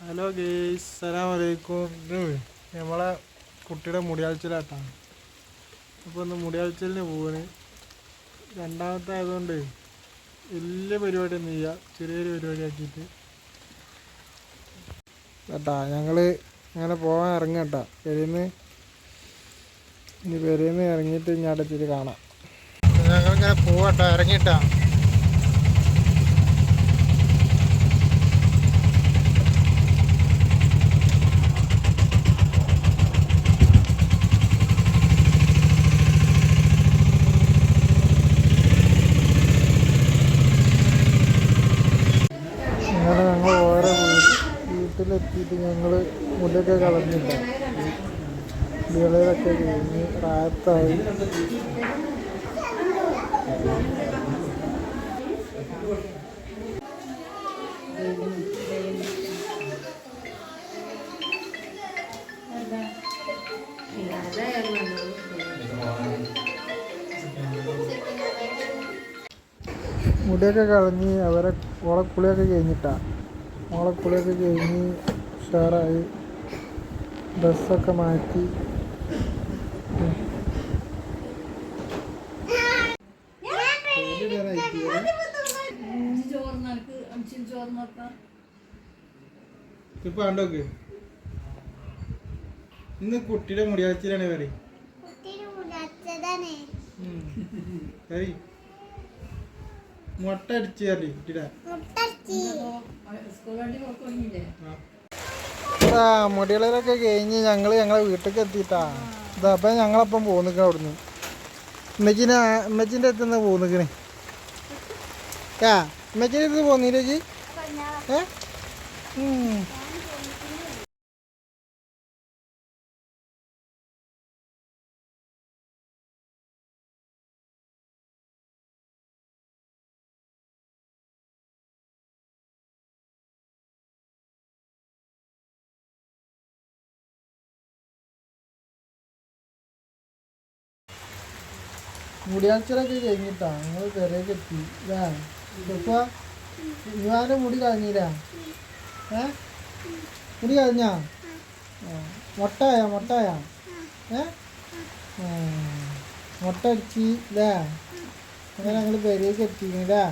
Hello guys, അസ്സലാമലൈക്കും. ഇത് നമ്മളെ കുട്ടിയുടെ മുടിയാഴ്ചയിലാട്ടാണ്. അപ്പോൾ ഒന്ന് മുടിയാഴ്ചലിന് പോവാണ്. രണ്ടാമത്തെ ആയതുകൊണ്ട് വലിയ പരിപാടി ഒന്നും ചെയ്യുക, ചെറിയൊരു പരിപാടി ആക്കിയിട്ട് കേട്ടാ. ഞങ്ങൾ അങ്ങനെ പോകാൻ ഇറങ്ങട്ടാ. പെരേന്ന് ഇറങ്ങിയിട്ട് ഇനി അടുത്തിട്ട് കാണാം. ഞങ്ങളിങ്ങനെ പോവാട്ടാ, ഇറങ്ങിയിട്ടാ. അങ്ങനെ ഞങ്ങൾ ഓരോ വീട്ടിലെത്തിയിട്ട് ഞങ്ങൾ മുടിയൊക്കെ കളഞ്ഞില്ല. വിളയിലൊക്കെ കഴിഞ്ഞ് റാത്തായി. മുടിയൊക്കെ കളഞ്ഞ് ഓളക്കുളിയൊക്കെ കഴിഞ്ഞിട്ടാ. ഓളക്കുളിയൊക്കെ കഴിഞ്ഞ് ഉഷാറായി, ഡ്രസ്സൊക്കെ മാറ്റി. ഇപ്പൊ കണ്ടോക്ക്, ഇന്ന് കുട്ടിയുടെ മുടിയാഴ്ചയിലാണ്. മുട്ട അടിച്ച് കറി കുട്ടിയുടെ മുടികളൊക്കെ കഴിഞ്ഞ് ഞങ്ങളെ വീട്ടിലേക്ക് എത്തിയിട്ടാ. ഇതപ്പം ഞങ്ങളപ്പം പോന്നിക്കണ അവിടുന്ന്. ഉമ്മച്ചിൻ്റെ അടുത്ത് നിന്ന് പോന്നിക്കണേ. ഉമ്മച്ചിൻ്റെ അടുത്ത് പോന്നില്ലേച്ചി? മുടിയാഴ്ചയിലൊക്കെ കഴിഞ്ഞിട്ടാ ഞങ്ങൾ പെരേക്ക് എത്തി. ഇപ്പൊ ഇവാൻ്റെ മുടി കളഞ്ഞില്ല. മുടി കളഞ്ഞാ? മുട്ടയാ മുട്ട അടിച്ച് ഇല്ലേ? അങ്ങനെ ഞങ്ങൾ പെരേക്ക് എത്തിയില്ലേ?